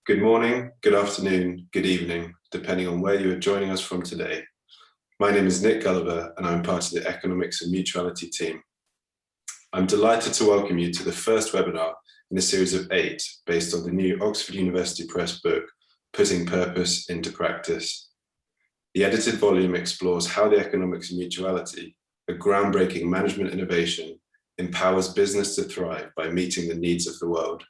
Good morning, good afternoon, good evening, depending on where you are joining us from today. My name is Nick Gulliver and I'm part of the Economics of Mutuality team. I'm delighted to welcome you to the first webinar in a series of 8 based on the new Oxford University Press book, Putting Purpose into Practice. The edited volume explores how the Economics of Mutuality, a groundbreaking management innovation, empowers business to thrive by meeting the needs of the world.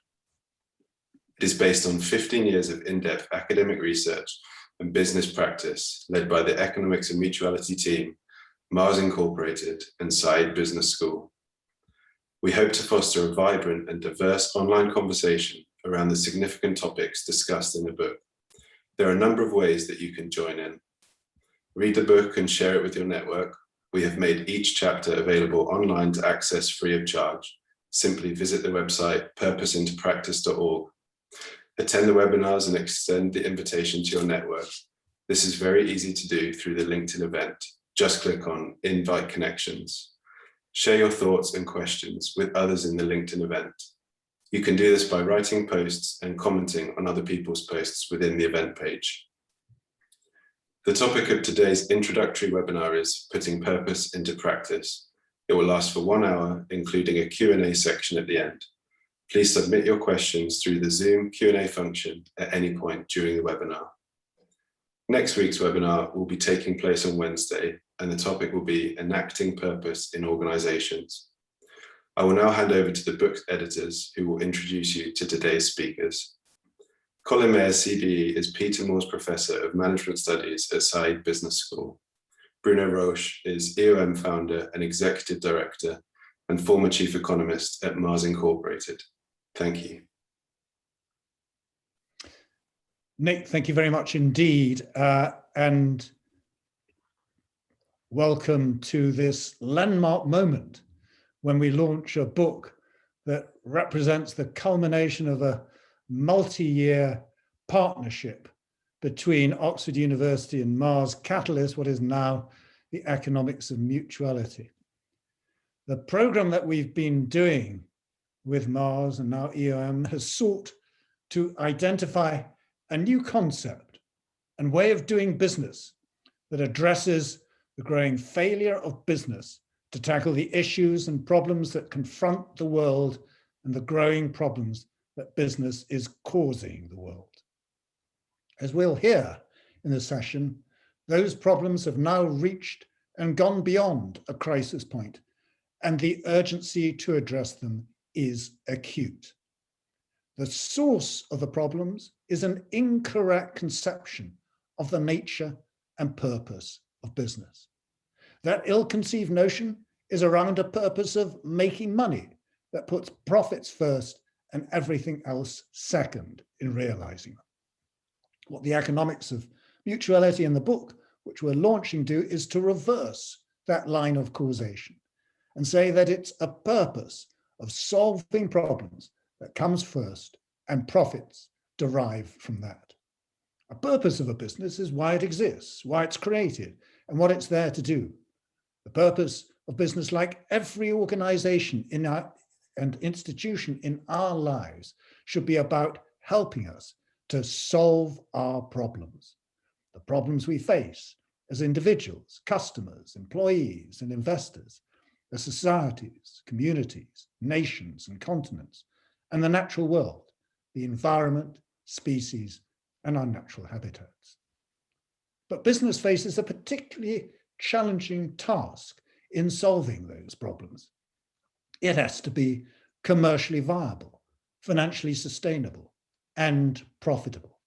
It is based on 15 years of in-depth academic research and business practice led by the Economics of Mutuality team, Mars Incorporated, and Saïd Business School. We hope to foster a vibrant and diverse online conversation around the significant topics discussed in the book. There are a number of ways that you can join in. Read the book and share it with your network. We have made each chapter available online to access free of charge. Simply visit the website purposeintopractice.org. Attend the webinars and extend the invitation to your network. This is very easy to do through the LinkedIn event. Just click on Invite Connections. Share your thoughts and questions with others in the LinkedIn event. You can do this by writing posts and commenting on other people's posts within the event page. The topic of today's introductory webinar is Putting Purpose into Practice. It will last for 1 hour, including a Q&A section at the end. Please submit your questions through the Zoom Q&A function at any point during the webinar. Next week's webinar will be taking place on Wednesday, and the topic will be Enacting Purpose in Organizations. I will now hand over to the book's editors, who will introduce you to today's speakers. Colin CBE is Peter Moore's Professor of Management Studies at Saïd Business School. Bruno Roche is EOM Founder and Executive Director and former Chief Economist at Mars Incorporated. Thank you. Nick, thank you very much indeed. And welcome to this landmark moment when we launch a book that represents the culmination of a multi-year partnership between Oxford University and Mars Catalyst, what is now the Economics of Mutuality. The program that we've been doing with Mars and now EOM has sought to identify a new concept and way of doing business that addresses the growing failure of business to tackle the issues and problems that confront the world and the growing problems that business is causing the world. As we'll hear in the session, those problems have now reached and gone beyond a crisis point, and the urgency to address them is acute. The source of the problems is an incorrect conception of the nature and purpose of business. That ill-conceived notion is around a purpose of making money that puts profits first and everything else second in realizing them. What the Economics of Mutuality in the book, which we're launching, do is to reverse that line of causation and say that it's a purpose of solving problems that comes first and profits derive from that. A purpose of a business is why it exists, why it's created, and what it's there to do. The purpose of business, like every organization and institution in our lives, should be about helping us to solve our problems, the problems we face as individuals, customers, employees, and investors, the societies, communities, nations, and continents, and the natural world, the environment, species, and our natural habitats. But business faces a particularly challenging task in solving those problems. It has to be commercially viable, financially sustainable, and profitable.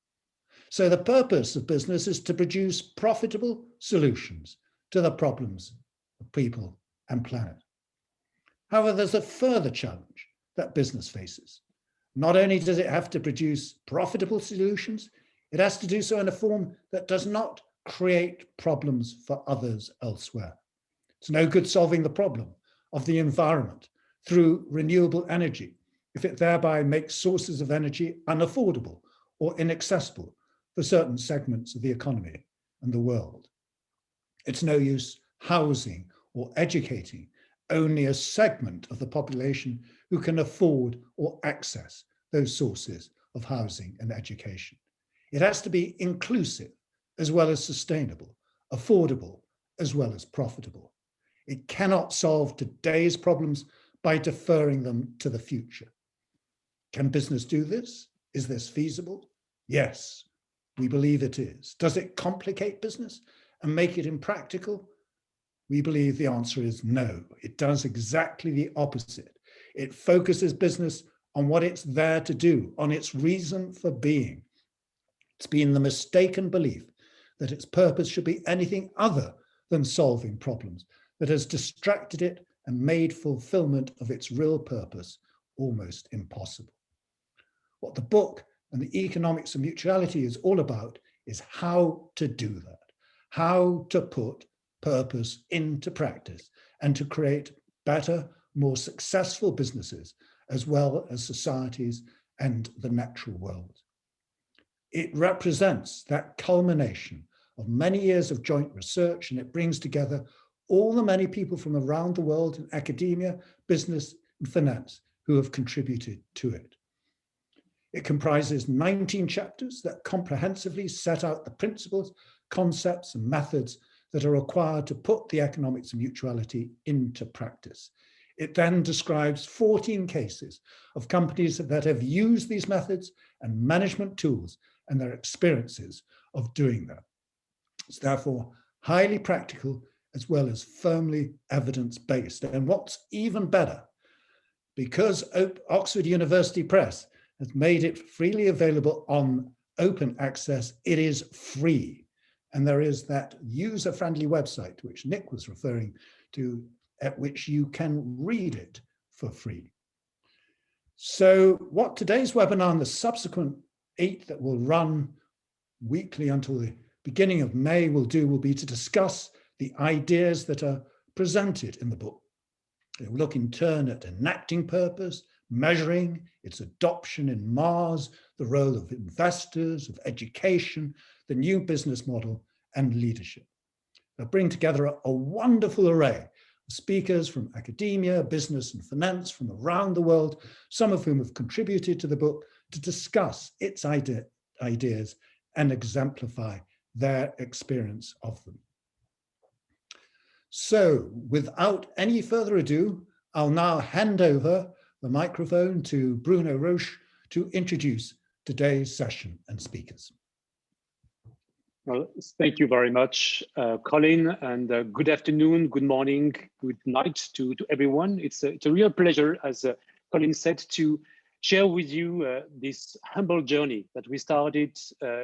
So the purpose of business is to produce profitable solutions to the problems of people and planet. However, there's a further challenge that business faces. Not only does it have to produce profitable solutions, it has to do so in a form that does not create problems for others elsewhere. It's no good solving the problem of the environment through renewable energy if it thereby makes sources of energy unaffordable or inaccessible for certain segments of the economy and the world. It's no use housing or educating only a segment of the population who can afford or access those sources of housing and education. It has to be inclusive as well as sustainable, affordable as well as profitable. It cannot solve today's problems by deferring them to the future. Can business do this? Is this feasible? Yes, we believe it is. Does it complicate business and make it impractical? We believe the answer is no. It does exactly the opposite. It focuses business on what it's there to do, on its reason for being. It's been the mistaken belief that its purpose should be anything other than solving problems that has distracted it and made fulfillment of its real purpose almost impossible. What the book and the Economics of Mutuality is all about is how to do that, how to put purpose into practice and to create better, more successful businesses, as well as societies and the natural world. It represents that culmination of many years of joint research, and it brings together all the many people from around the world in academia, business, and finance who have contributed to it. It comprises 19 chapters that comprehensively set out the principles, concepts, and methods that are required to put the economics of mutuality into practice. It then describes 14 cases of companies that have used these methods and management tools and their experiences of doing that. It's therefore highly practical as well as firmly evidence-based. And what's even better, because Oxford University Press has made it freely available on open access, it is free. And there is that user-friendly website, which Nick was referring to, at which you can read it for free. So what today's webinar and the subsequent 8 that will run weekly until the beginning of May will be to discuss the ideas that are presented in the book. We'll look in turn at enacting purpose, measuring its adoption in Mars, the role of investors, of education, the new business model, and leadership. They'll bring together a wonderful array of speakers from academia, business, and finance from around the world, some of whom have contributed to the book, to discuss its ideas and exemplify their experience of them. So, without any further ado, I'll now hand over the microphone to Bruno Roche to introduce today's session and speakers. Well, thank you very much, Colin, and good afternoon, good morning, good night to everyone. It's a real pleasure, as Colin said, to share with you this humble journey that we started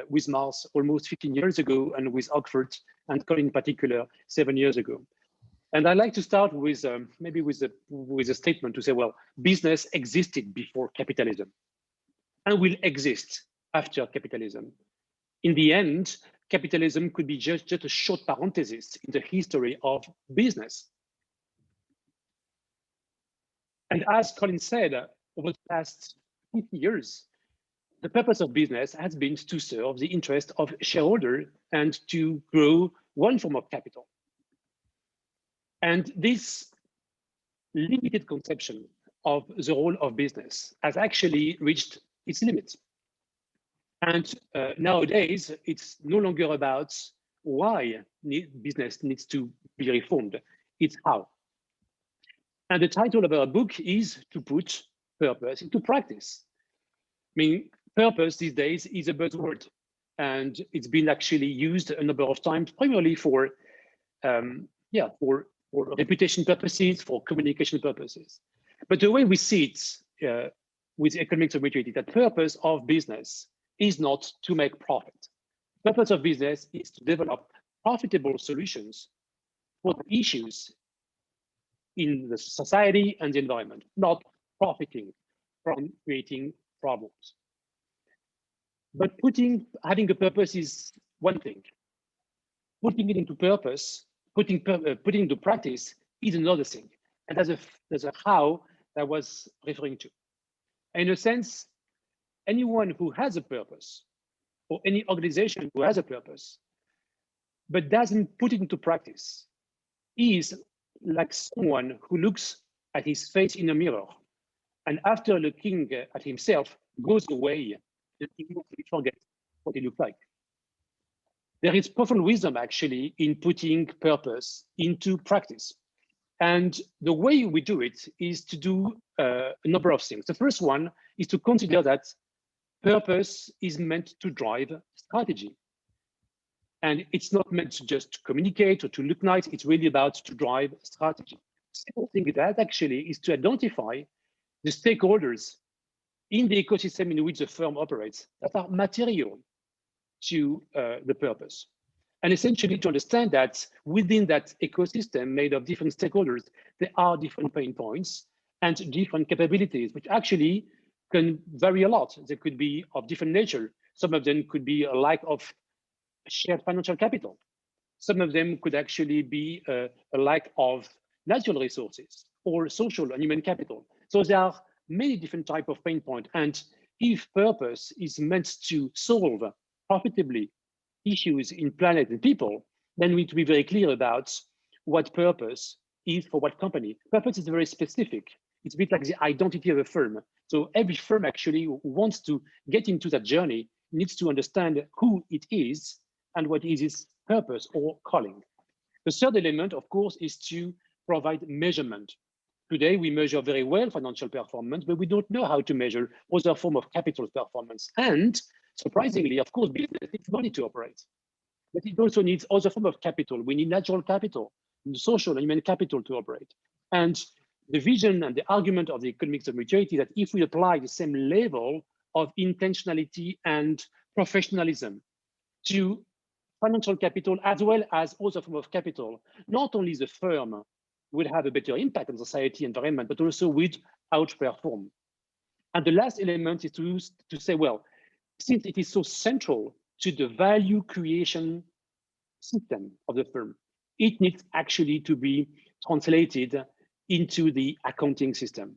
with Mars almost 15 years ago, and with Oxford and Colin in particular 7 years ago. And I'd like to start with maybe with a statement to say, well, business existed before capitalism and will exist after capitalism. In the end, capitalism could be just a short parenthesis in the history of business. And as Colin said, over the past 50 years, the purpose of business has been to serve the interest of shareholders and to grow one form of capital. And this limited conception of the role of business has actually reached its limits. And nowadays, it's no longer about why business needs to be reformed, it's how. And the title of our book is to put purpose into practice. I mean, purpose these days is a buzzword, and it's been actually used a number of times, primarily for reputation purposes, for communication purposes. But the way we see it with Economics of Mutuality, that purpose of business is not to make profit. Purpose of business is to develop profitable solutions for the issues in the society and the environment, not profiting from creating problems. But having a purpose is one thing. Putting it into purpose, putting into practice is another thing. And there's a how that I was referring to. In a sense, anyone who has a purpose, or any organization who has a purpose, but doesn't put it into practice, is like someone who looks at his face in a mirror, and after looking at himself, goes away they immediately forget what it looked like. There is profound wisdom actually in putting purpose into practice. And the way we do it is to do a number of things. The first one is to consider that purpose is meant to drive strategy. And it's not meant to just communicate or to look nice, it's really about to drive strategy. The second thing that actually is to identify the stakeholders in the ecosystem in which the firm operates that are material to the purpose. And essentially to understand that within that ecosystem made of different stakeholders, there are different pain points and different capabilities, which actually can vary a lot. They could be of different nature. Some of them could be a lack of shared financial capital. Some of them could actually be a lack of natural resources or social and human capital. So there are many different types of pain points. And if purpose is meant to solve profitably issues in planet and people, then we need to be very clear about what purpose is for what company. Purpose is very specific. It's a bit like the identity of a firm. So every firm actually who wants to get into that journey needs to understand who it is and what is its purpose or calling. The third element, of course, is to provide measurement. Today, we measure very well financial performance, but we don't know how to measure other form of capital performance. And surprisingly, of course, business needs money to operate, but it also needs other form of capital. We need natural capital, social and human capital to operate. And the vision and the argument of the Economics of Mutuality that if we apply the same level of intentionality and professionalism to financial capital as well as other form of capital, not only the firm will have a better impact on society environment, but also would outperform. And the last element is to say, well, since it is so central to the value creation system of the firm, it needs actually to be translated into the accounting system.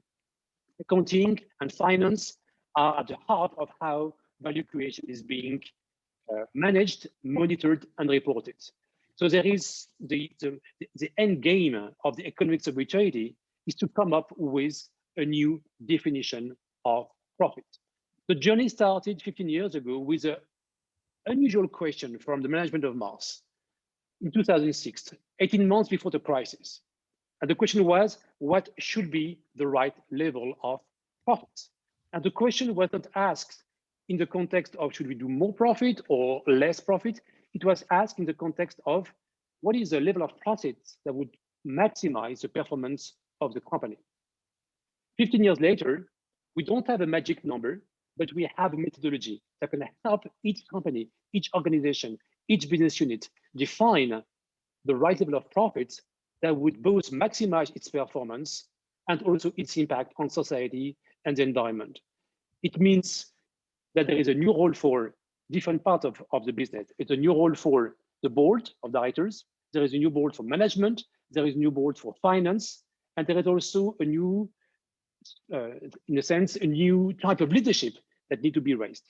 Accounting and finance are at the heart of how value creation is being managed, monitored, and reported. So there is the end game of the Economics of Mutuality is to come up with a new definition of profit. The journey started 15 years ago with an unusual question from the management of Mars in 2006, 18 months before the crisis. And the question was, what should be the right level of profit? And the question was not asked in the context of should we do more profit or less profit? It was asked in the context of what is the level of profit that would maximize the performance of the company. 15 years later, we don't have a magic number, but we have a methodology that can help each company, each organization, each business unit define the right level of profits that would both maximize its performance and also its impact on society and the environment. It means that there is a new role for different parts of the business. It's a new role for the board of directors. There is a new board for management. There is a new board for finance. And there is also a new, in a sense, a new type of leadership that need to be raised.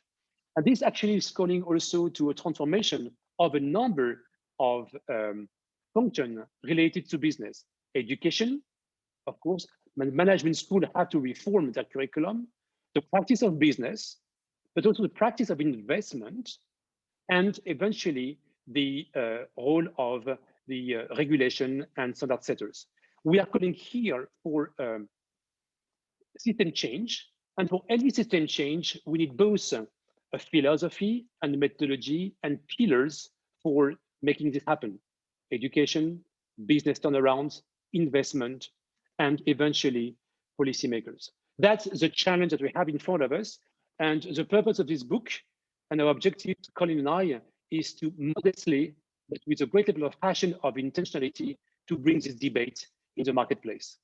And this actually is calling also to a transformation of a number of functions related to business. Education, of course, management schools have to reform their curriculum, the practice of business, but also the practice of investment, and eventually the role of the regulation and standard setters. We are calling here for system change, and for any system change, we need both a philosophy and methodology and pillars for making this happen. Education, business turnarounds, investment, and eventually policymakers. That's the challenge that we have in front of us. And the purpose of this book and our objective, Colin and I, is to modestly, but with a great level of passion, of intentionality, to bring this debate in the marketplace.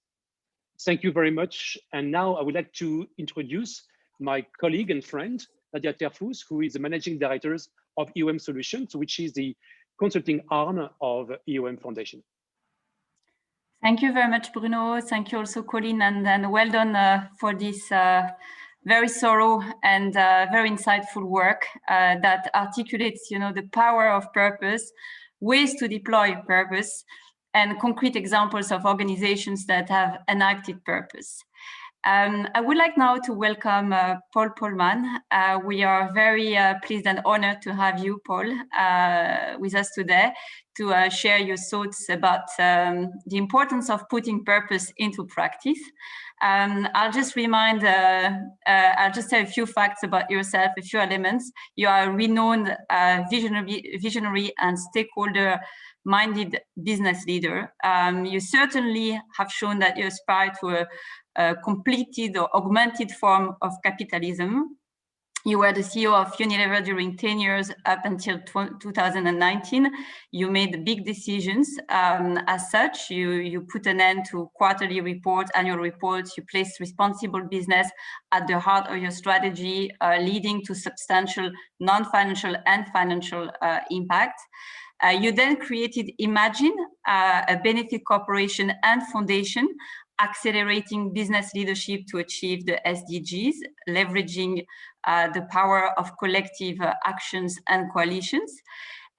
Thank you very much. And now I would like to introduce my colleague and friend, Nadia Terfous, who is the managing director of EOM Solutions, which is the consulting arm of EOM Foundation. Thank you very much, Bruno. Thank you also, Colin, and well done for this very thorough and very insightful work that articulates, the power of purpose, ways to deploy purpose, and concrete examples of organizations that have enacted purpose. I would like now to welcome Paul Polman. We are very pleased and honored to have you, Paul, with us today to share your thoughts about the importance of putting purpose into practice. I'll just remind, I'll just say a few facts about yourself, a few elements. You are a renowned visionary and stakeholder-minded business leader. You certainly have shown that you aspire to a completed or augmented form of capitalism. You were the CEO of Unilever during 10 years up until 2019. You made big decisions. As such, you put an end to quarterly reports, annual reports. You placed responsible business at the heart of your strategy, leading to substantial non-financial and financial impact. You then created Imagine, a benefit corporation and foundation, accelerating business leadership to achieve the SDGs, leveraging the power of collective actions and coalitions.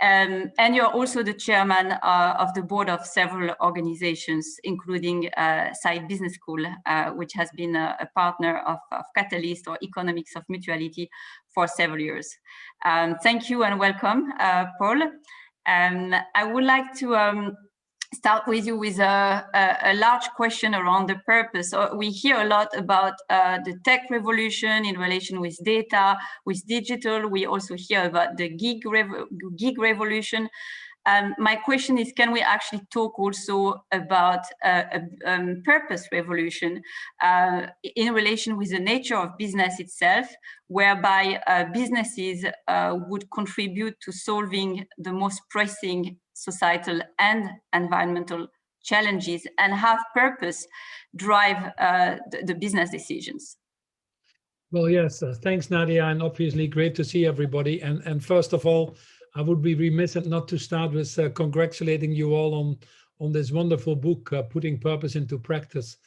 And you're also the chairman of the board of several organizations, including Saïd Business School, which has been a partner of Catalyst or Economics of Mutuality for several years. Thank you and welcome, Paul. I would like to start with you with a large question around the purpose. So we hear a lot about the tech revolution in relation with data, with digital. We also hear about the gig revolution. My question is, can we actually talk also about a purpose revolution in relation with the nature of business itself, whereby businesses would contribute to solving the most pressing societal and environmental challenges and have purpose drive the business decisions? Well, yes, thanks, Nadia, and obviously great to see everybody. And first of all, I would be remiss not to start with congratulating you all on this wonderful book, Putting Purpose into Practice,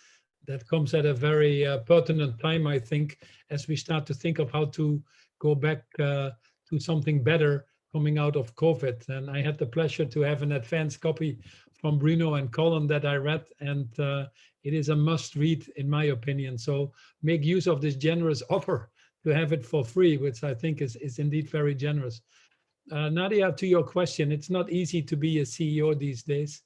that comes at a very pertinent time, I think, as we start to think of how to go back to something better coming out of COVID. And I had the pleasure to have an advanced copy from Bruno and Colin that I read, and it is a must read in my opinion. So make use of this generous offer to have it for free, which I think is indeed very generous. Nadia, to your question, it's not easy to be a CEO these days.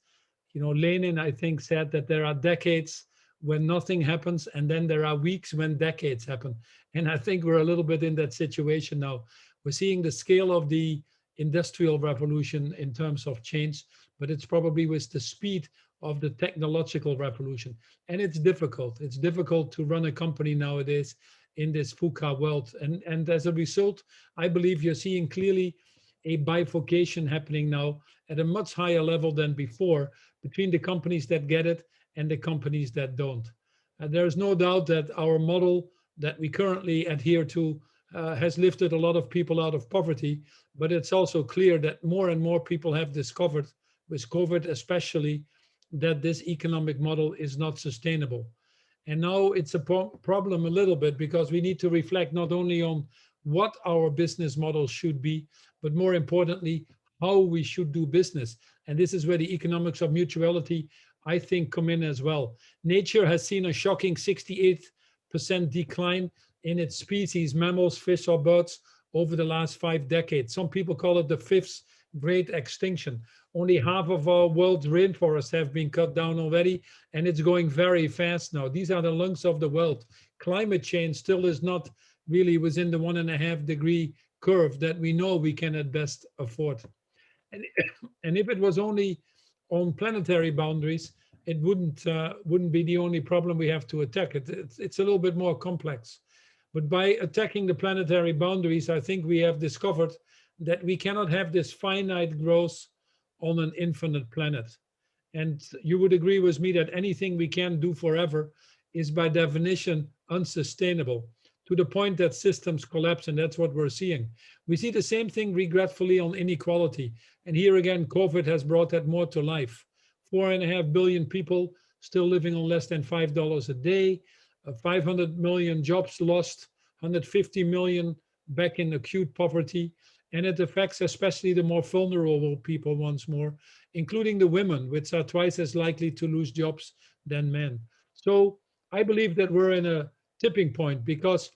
You know, Lenin, I think, said that there are decades when nothing happens, and then there are weeks when decades happen. And I think we're a little bit in that situation now. We're seeing the scale of the industrial revolution in terms of change, but it's probably with the speed of the technological revolution. And it's difficult. It's difficult to run a company nowadays in this VUCA world. And as a result, I believe you're seeing clearly a bifurcation happening now at a much higher level than before between the companies that get it and the companies that don't. There is no doubt that our model that we currently adhere to has lifted a lot of people out of poverty, but it's also clear that more and more people have discovered, with COVID especially, that this economic model is not sustainable. And now it's a problem a little bit because we need to reflect not only on what our business model should be, but more importantly, how we should do business. And this is where the economics of mutuality, I think, come in as well. Nature has seen a shocking 68% decline in its species, mammals, fish, or birds, over the last 5 decades. Some people call it the 5th great extinction. Only half of our world's rainforests have been cut down already, and it's going very fast now. These are the lungs of the world. Climate change still is not really within the 1.5 degree curve that we know we can at best afford. And if it was only on planetary boundaries, it wouldn't be the only problem we have to attack. It's a little bit more complex. But by attacking the planetary boundaries, I think we have discovered that we cannot have this finite growth on an infinite planet. And you would agree with me that anything we can do forever is by definition unsustainable, to the point that systems collapse, and that's what we're seeing. We see the same thing regretfully on inequality. And here again, COVID has brought that more to life. 4.5 billion people still living on less than $5 a day, 500 million jobs lost, 150 million back in acute poverty. And it affects especially the more vulnerable people once more, including the women, which are twice as likely to lose jobs than men. So I believe that we're in a tipping point, because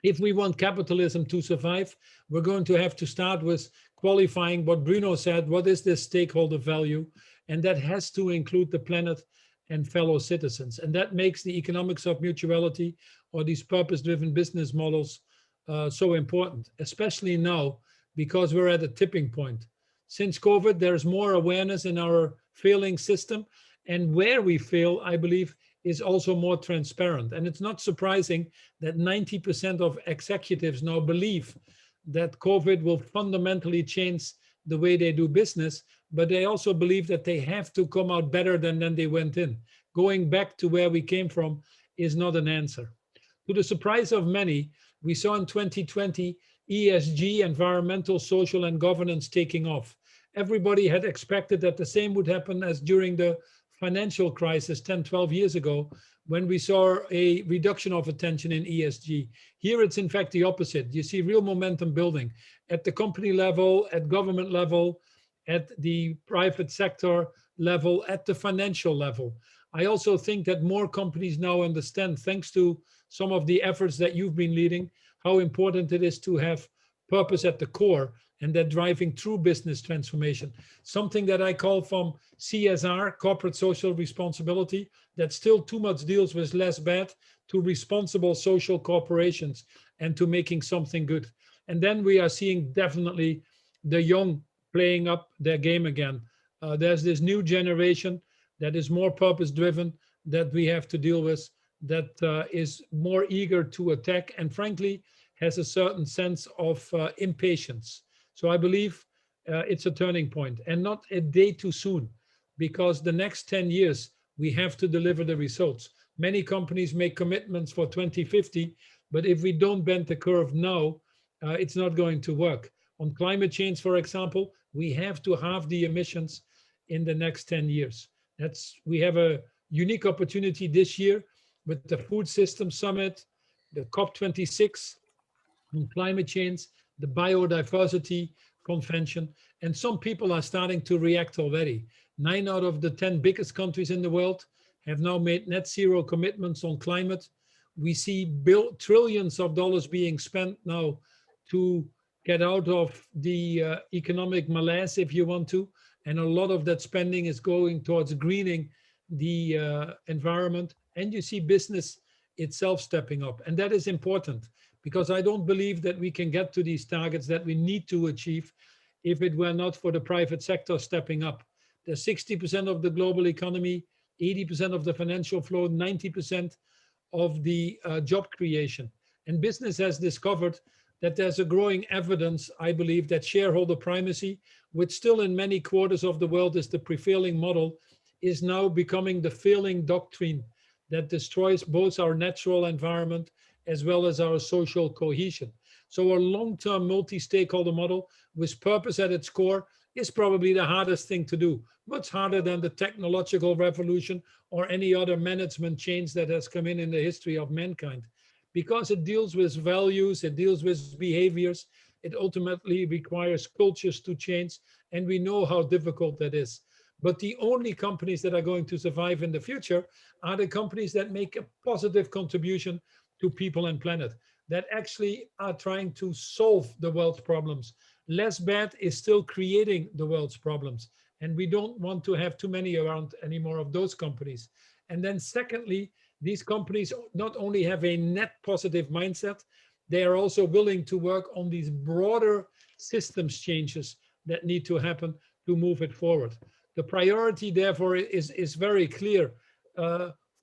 if we want capitalism to survive, we're going to have to start with qualifying what Bruno said, what is this stakeholder value? And that has to include the planet and fellow citizens. And that makes the economics of mutuality, or these purpose-driven business models, so important, especially now, because we're at a tipping point. Since COVID, there's more awareness in our failing system, and where we fail, I believe, is also more transparent. And it's not surprising that 90% of executives now believe that COVID will fundamentally change the way they do business, but they also believe that they have to come out better than they went in. Going back to where we came from is not an answer. To the surprise of many, we saw in 2020 ESG, environmental, social, and governance, taking off. Everybody had expected that the same would happen as during the financial crisis 10, 12 years ago, when we saw a reduction of attention in ESG. Here it's in fact the opposite. You see real momentum building at the company level, at government level, at the private sector level, at the financial level. I also think that more companies now understand, thanks to some of the efforts that you've been leading, how important it is to have purpose at the core, and that driving true business transformation. Something that I call from CSR, corporate social responsibility, that still too much deals with less bad, to responsible social corporations and to making something good. And then we are seeing definitely the young playing up their game again. There's this new generation that is more purpose driven that we have to deal with, that is more eager to attack, and frankly has a certain sense of impatience. So I believe it's a turning point, and not a day too soon, because the next 10 years, we have to deliver the results. Many companies make commitments for 2050, but if we don't bend the curve now, it's not going to work. On climate change, for example, we have to halve the emissions in the next 10 years. We have a unique opportunity this year with the Food System Summit, the COP26 on climate change, the biodiversity convention, and some people are starting to react already. 9 out of the 10 biggest countries in the world have now made net zero commitments on climate. We see trillions of dollars being spent now to get out of the economic malaise, if you want to, and a lot of that spending is going towards greening the environment. And you see business itself stepping up, and that is important, because I don't believe that we can get to these targets that we need to achieve if it were not for the private sector stepping up. There's 60% of the global economy, 80% of the financial flow, 90% of the job creation. And business has discovered that there's a growing evidence, I believe, that shareholder primacy, which still in many quarters of the world is the prevailing model, is now becoming the failing doctrine that destroys both our natural environment as well as our social cohesion. So a long-term multi-stakeholder model with purpose at its core is probably the hardest thing to do, much harder than the technological revolution or any other management change that has come in the history of mankind. Because it deals with values, it deals with behaviors, it ultimately requires cultures to change, and we know how difficult that is. But the only companies that are going to survive in the future are the companies that make a positive contribution to people and planet, that actually are trying to solve the world's problems. Less bad is still creating the world's problems, and we don't want to have too many around anymore of those companies. And then secondly, these companies not only have a net positive mindset, they are also willing to work on these broader systems changes that need to happen to move it forward. The priority, therefore, is very clear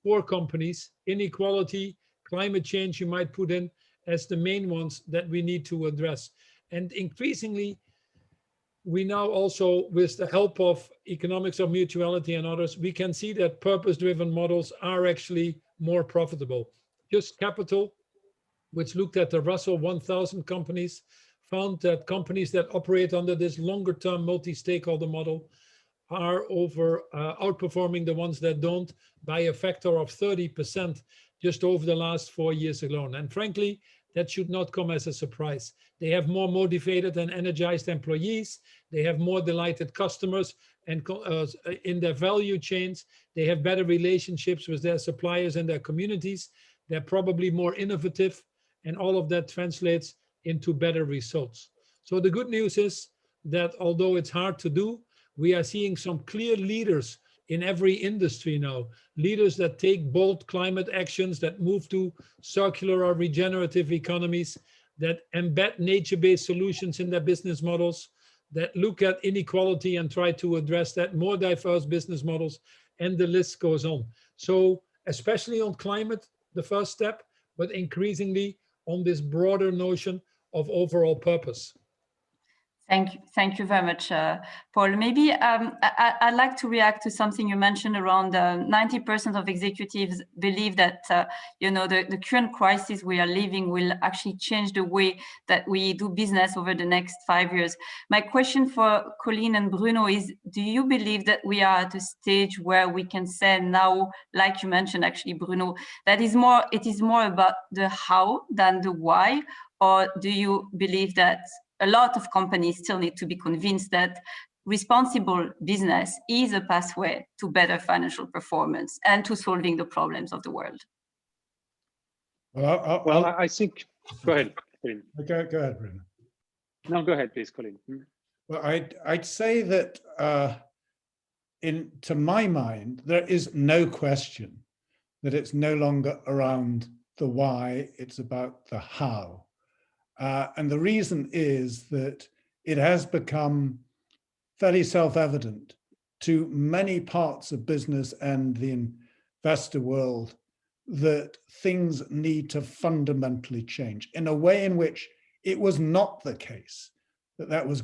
for companies. Inequality, climate change, you might put in as the main ones that we need to address. And increasingly, we now also, with the help of Economics of Mutuality and others, we can see that purpose-driven models are actually more profitable. Just Capital, which looked at the Russell 1000 companies, found that companies that operate under this longer-term multi-stakeholder model are outperforming the ones that don't by a factor of 30%, just over the last 4 years alone. And frankly, that should not come as a surprise. They have more motivated and energized employees. They have more delighted customers, and in their value chains, they have better relationships with their suppliers and their communities. They're probably more innovative, and all of that translates into better results. So the good news is that although it's hard to do, we are seeing some clear leaders in every industry now, leaders that take bold climate actions, that move to circular or regenerative economies, that embed nature-based solutions in their business models, that look at inequality and try to address that, more diverse business models, and the list goes on. So especially on climate, the first step, but increasingly on this broader notion of overall purpose. Thank you very much, Paul. Maybe I'd like to react to something you mentioned around 90% of executives believe that the current crisis we are living will actually change the way that we do business over the next 5 years. My question for Colin and Bruno is, do you believe that we are at a stage where we can say now, like you mentioned actually, Bruno, that it is more about the how than the why? Or do you believe that a lot of companies still need to be convinced that responsible business is a pathway to better financial performance and to solving the problems of the world? Well, I think, go ahead, Colin. Go ahead, Bruno. No, go ahead, please, Colin. Well, I'd say that to my mind, there is no question that it's no longer around the why, it's about the how. And the reason is that it has become fairly self-evident to many parts of business and the investor world that things need to fundamentally change in a way in which it was not the case, that was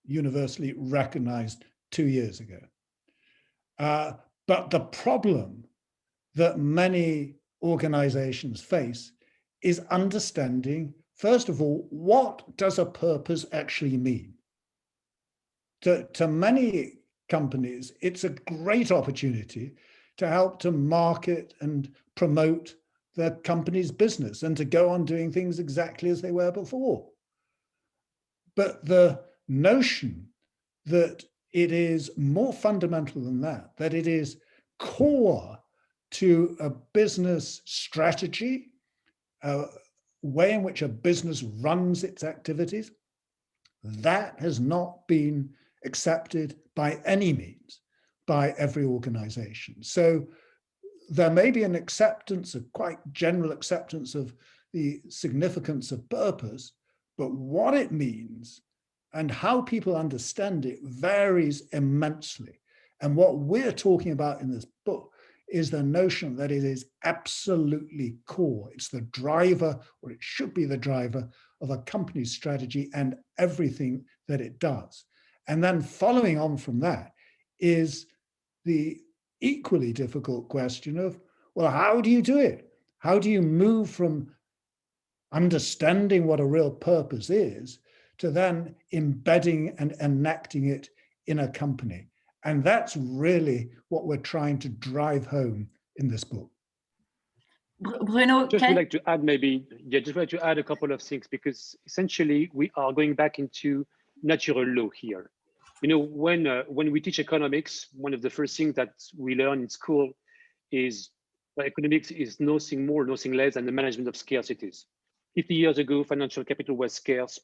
universally recognized 2 years ago. But the problem that many organizations face is understanding, first of all, what does a purpose actually mean? To many companies, it's a great opportunity to help to market and promote their company's business and to go on doing things exactly as they were before. But the notion that it is more fundamental than that, that it is core to a business strategy, way in which a business runs its activities, that has not been accepted by any means by every organization. So there may be an acceptance, a quite general acceptance of the significance of purpose, but what it means and how people understand it varies immensely. And what we're talking about in this book is the notion that it is absolutely core. It's the driver, or it should be the driver, of a company's strategy and everything that it does. And then following on from that is the equally difficult question of, well, how do you do it? How do you move from understanding what a real purpose is to then embedding and enacting it in a company? And that's really what we're trying to drive home in this book. Bruno, just would like to add a couple of things, because essentially we are going back into natural law here. You know, when we teach economics, one of the first things that we learn in school is that economics is nothing more, nothing less than the management of scarcities. 50 years ago, financial capital was scarce.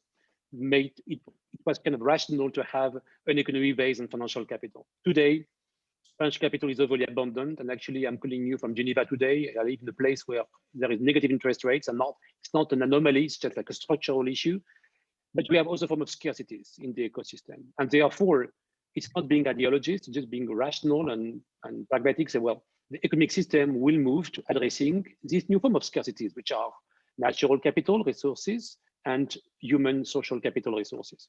It was kind of rational to have an economy based on financial capital. Today, financial capital is overly abundant, and actually I'm calling you from Geneva today. I live in a place where there is negative interest rates, and it's not an anomaly, it's just like a structural issue. But we have also a form of scarcities in the ecosystem. And therefore, it's not being ideologist, it's just being rational and pragmatic. Say, well, the economic system will move to addressing this new form of scarcities, which are natural capital resources and human social capital resources.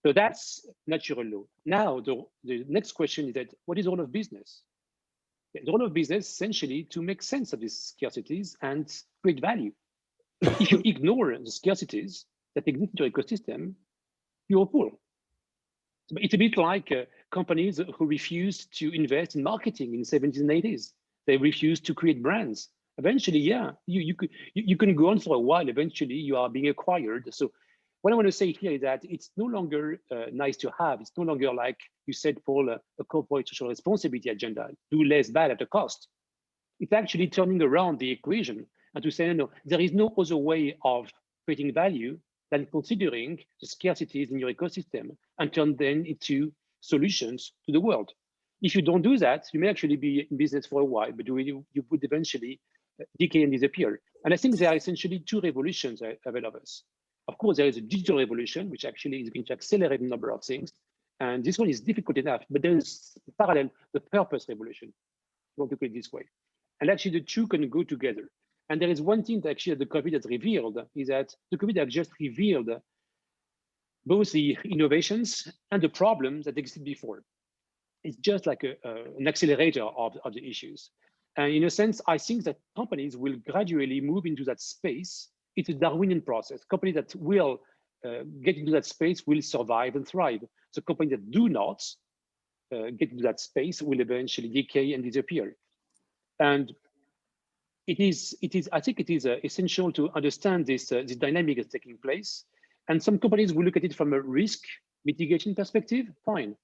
So that's natural law. Now, the next question is that what is the role of business? The role of business essentially to make sense of these scarcities and create value. If you ignore the scarcities that exist in your ecosystem, you're poor. It's a bit like companies who refused to invest in marketing in the 70s and 80s. They refused to create brands. Eventually, yeah, you can go on for a while. Eventually, you are being acquired. So what I want to say here is that it's no longer nice to have. It's no longer, like you said, Paul, a corporate social responsibility agenda, do less bad at a cost. It's actually turning around the equation and to say, no, there is no other way of creating value than considering the scarcities in your ecosystem and turn them into solutions to the world. If you don't do that, you may actually be in business for a while, but you would eventually decay and disappear. And I think there are essentially two revolutions ahead of us. Of course, there is a digital revolution, which actually is going to accelerate a number of things. And this one is difficult enough, but there is parallel, the purpose revolution, if you want to put it this way. And actually the two can go together. And there is one thing that actually the COVID has revealed is that the COVID has just revealed both the innovations and the problems that existed before. It's just like an accelerator of the issues. And in a sense, I think that companies will gradually move into that space. It's a Darwinian process. Companies that will get into that space will survive and thrive. So companies that do not get into that space will eventually decay and disappear. And I think it is essential to understand this dynamic that's taking place. And some companies will look at it from a risk mitigation perspective, fine.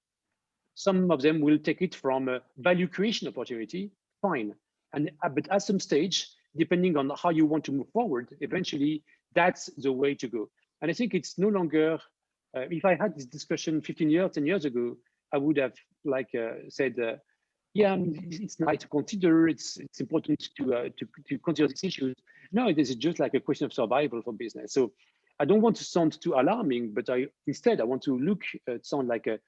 Some of them will take it from a value creation opportunity, fine. But at some stage, depending on how you want to move forward, eventually that's the way to go. And I think it's no longer, if I had this discussion 10 years ago, I would have said, yeah, it's nice to consider, it's important to consider these issues. No, it is just like a question of survival for business. So I don't want to sound too alarming, but instead I want to sound like a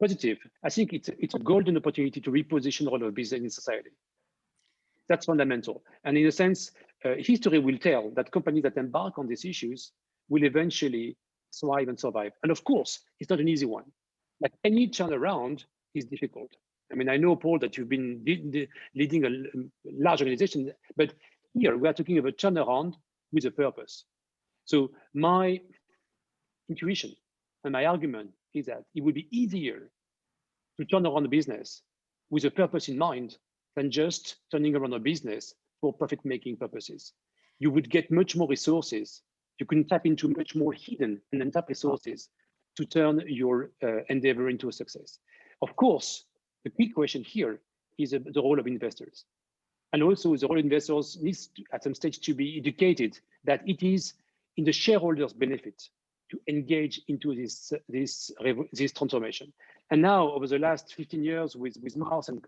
positive. I think it's a golden opportunity to reposition all of business in society. That's fundamental. And in a sense, history will tell that companies that embark on these issues will eventually thrive and survive. And of course, it's not an easy one. Like any turnaround is difficult. I mean, I know, Paul, that you've been leading a large organization, but here we are talking about turnaround with a purpose. So my intuition and my argument is that it would be easier to turn around a business with a purpose in mind than just turning around a business for profit-making purposes. You would get much more resources. You can tap into much more hidden and untapped resources to turn your endeavor into a success. Of course, the key question here is the role of investors. And also the role of investors needs to, at some stage, to be educated that it is in the shareholders' benefit to engage into this transformation. And now, over the last 15 years with Mars and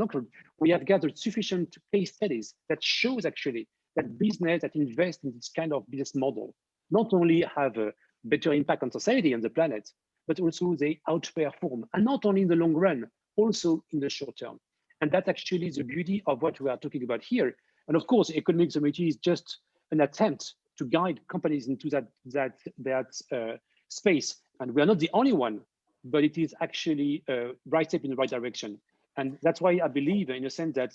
Uncle, we have gathered sufficient case studies that shows actually that business that invest in this kind of business model not only have a better impact on society and the planet, but also they outperform, and not only in the long run, also in the short term. And that's actually the beauty of what we are talking about here. And of course, Economics of Mutuality is just an attempt to guide companies into that space. And we are not the only one, but it is actually a right step in the right direction. And that's why I believe, in a sense, that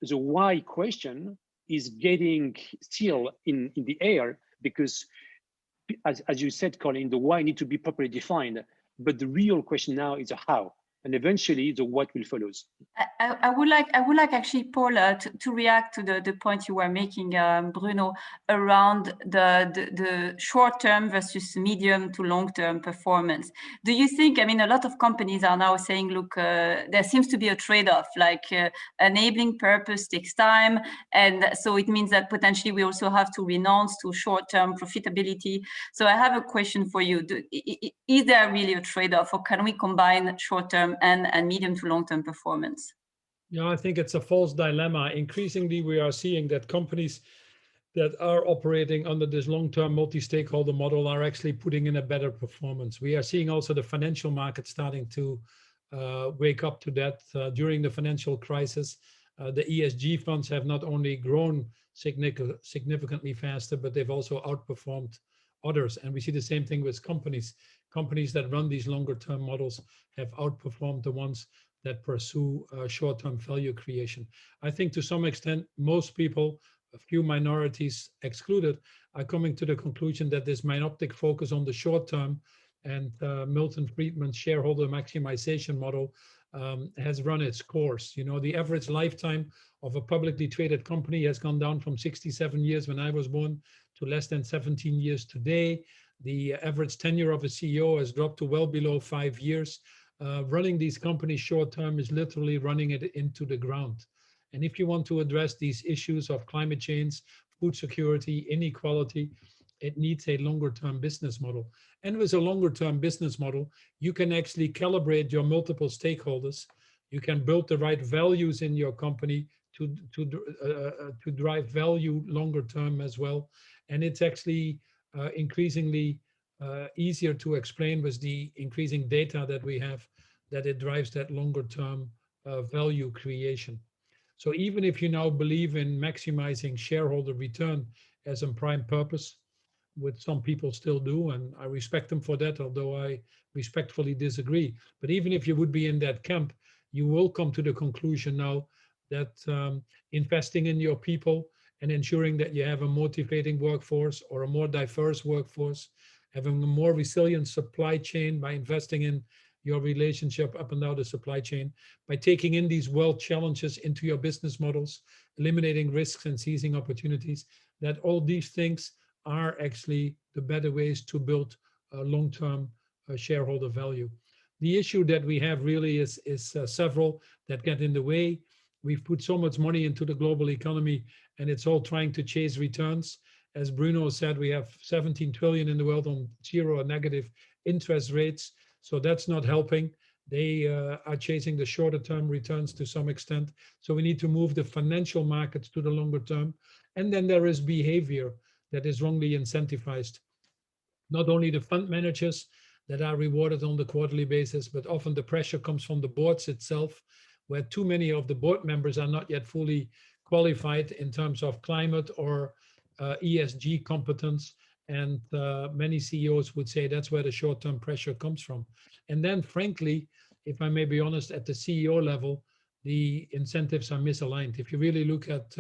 the why question is getting still in the air, because as you said, Colin, the why need to be properly defined, but the real question now is the how. And eventually the what will follow. I would like actually, Paul, to react to the point you were making, Bruno, around the short-term versus medium to long-term performance. Do you think, I mean, a lot of companies are now saying, look, there seems to be a trade-off, like enabling purpose takes time. And so it means that potentially we also have to renounce to short-term profitability. So I have a question for you. Is there really a trade-off, or can we combine short-term and medium to long-term performance? Yeah, I think it's a false dilemma. Increasingly, we are seeing that companies that are operating under this long-term multi-stakeholder model are actually putting in a better performance. We are seeing also the financial market starting to wake up to that. During the financial crisis, the ESG funds have not only grown significantly faster, but they've also outperformed others. And we see the same thing with companies. Companies that run these longer term models have outperformed the ones that pursue short-term value creation. I think to some extent, most people, a few minorities excluded, are coming to the conclusion that this myopic focus on the short term and Milton Friedman's shareholder maximization model has run its course. You know, the average lifetime of a publicly traded company has gone down from 67 years when I was born to less than 17 years today. The average tenure of a CEO has dropped to well below 5 years. Running these companies short term is literally running it into the ground. And if you want to address these issues of climate change, food security, inequality, it needs a longer term business model. And with a longer term business model, you can actually calibrate your multiple stakeholders. You can build the right values in your company to drive value longer term as well. And it's actually increasingly easier to explain with the increasing data that we have, that it drives that longer term value creation. So even if you now believe in maximizing shareholder return as a prime purpose, which some people still do, and I respect them for that, although I respectfully disagree. But even if you would be in that camp, you will come to the conclusion now that investing in your people and ensuring that you have a motivating workforce or a more diverse workforce, having a more resilient supply chain by investing in your relationship up and down the supply chain, by taking in these world challenges into your business models, eliminating risks and seizing opportunities, that all these things are actually the better ways to build long-term shareholder value. The issue that we have really is several that get in the way. We've put so much money into the global economy and it's all trying to chase returns. As Bruno said, we have 17 trillion in the world on zero or negative interest rates. So that's not helping. They are chasing the shorter term returns to some extent. So we need to move the financial markets to the longer term. And then there is behavior that is wrongly incentivized. Not only the fund managers that are rewarded on the quarterly basis, but often the pressure comes from the boards itself, where too many of the board members are not yet fully qualified in terms of climate or ESG competence. And many CEOs would say that's where the short-term pressure comes from. And then frankly, if I may be honest, at the CEO level, the incentives are misaligned. If you really look at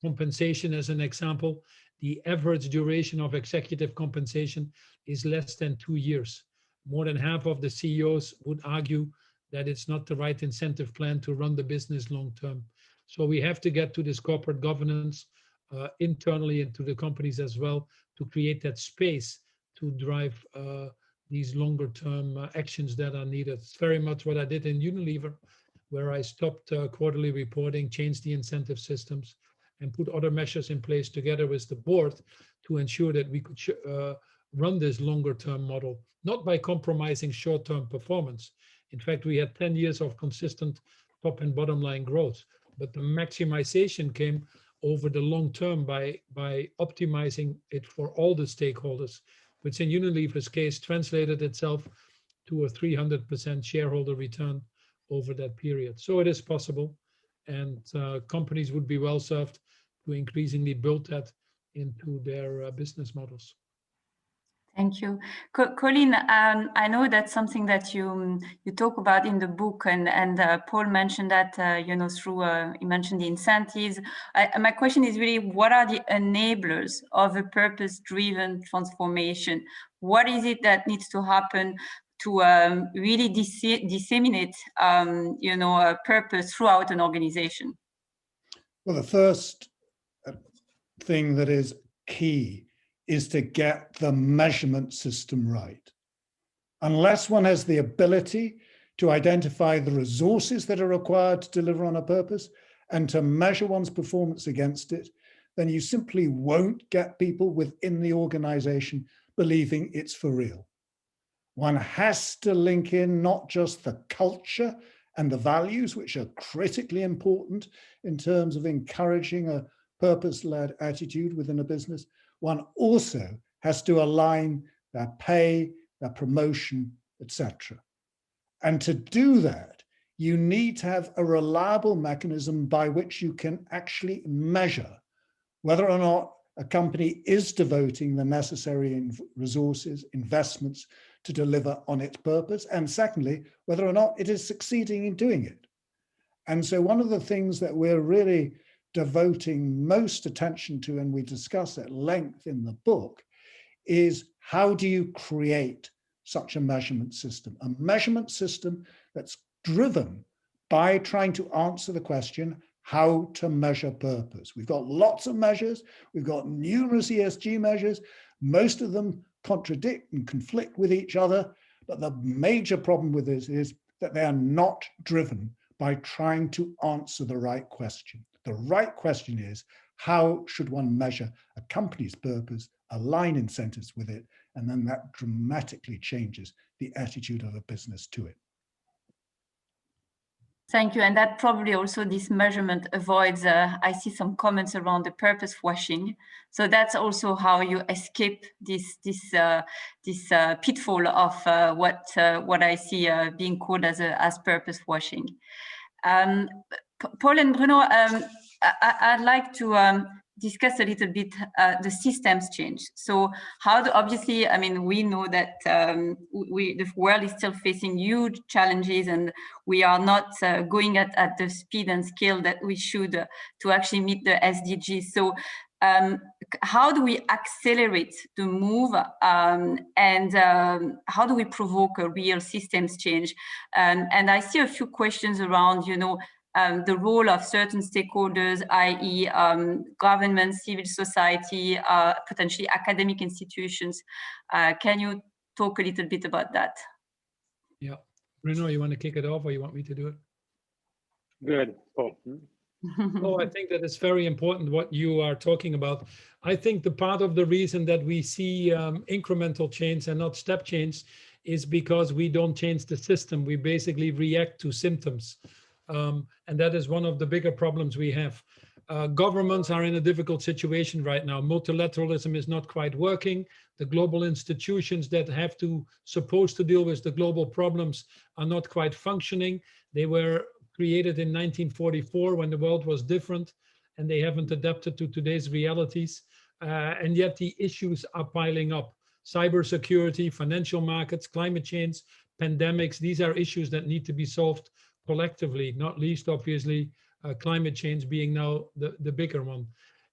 compensation as an example, the average duration of executive compensation is less than 2 years. More than half of the CEOs would argue that it's not the right incentive plan to run the business long term. So we have to get to this corporate governance internally into the companies as well to create that space to drive these longer term actions that are needed. It's very much what I did in Unilever, where I stopped quarterly reporting, changed the incentive systems, and put other measures in place together with the board to ensure that we could run this longer term model, not by compromising short term performance. In fact, we had 10 years of consistent top and bottom line growth, but the maximization came over the long term by optimizing it for all the stakeholders, which in Unilever's case translated itself to a 300% shareholder return over that period. So it is possible, and companies would be well served to increasingly build that into their business models. Thank you. Colin, I know that's something that you talk about in the book, and Paul mentioned that, he mentioned the incentives. My question is really, what are the enablers of a purpose-driven transformation? What is it that needs to happen to really disseminate, a purpose throughout an organization? Well, the first thing that is key is to get the measurement system right. Unless one has the ability to identify the resources that are required to deliver on a purpose and to measure one's performance against it, then you simply won't get people within the organization believing it's for real. One has to link in not just the culture and the values, which are critically important in terms of encouraging a purpose-led attitude within a business. One also has to align their pay, their promotion, etc. And to do that, you need to have a reliable mechanism by which you can actually measure whether or not a company is devoting the necessary resources, investments to deliver on its purpose, and secondly, whether or not it is succeeding in doing it. And so one of the things that we're really devoting most attention to, and we discuss at length in the book, is how do you create such a measurement system? A measurement system that's driven by trying to answer the question, how to measure purpose. We've got lots of measures. We've got numerous ESG measures. Most of them contradict and conflict with each other. But the major problem with this is that they are not driven by trying to answer the right question. The right question is, how should one measure a company's purpose, align incentives with it, and then that dramatically changes the attitude of a business to it. Thank you. And that probably also this measurement avoids, I see some comments around the purpose washing. So that's also how you escape this pitfall of what I see being called as purpose washing. Paul and Bruno, I'd like to discuss a little bit the systems change. So obviously, I mean, we know that the world is still facing huge challenges and we are not going at the speed and scale that we should to actually meet the SDGs. So how do we accelerate the move and how do we provoke a real systems change? And I see a few questions around, the role of certain stakeholders, i.e. government, civil society, potentially academic institutions. Can you talk a little bit about that? Yeah. Bruno, you want to kick it off or you want me to do it? Good. Paul. Oh, I think that it's very important what you are talking about. I think the part of the reason that we see incremental change and not step change is because we don't change the system. We basically react to symptoms. And that is one of the bigger problems we have. Governments are in a difficult situation right now. Multilateralism is not quite working. The global institutions that have supposed to deal with the global problems are not quite functioning. They were created in 1944 when the world was different, and they haven't adapted to today's realities. And yet the issues are piling up. Cybersecurity, financial markets, climate change, pandemics, these are issues that need to be solved collectively, not least obviously climate change being now the bigger one.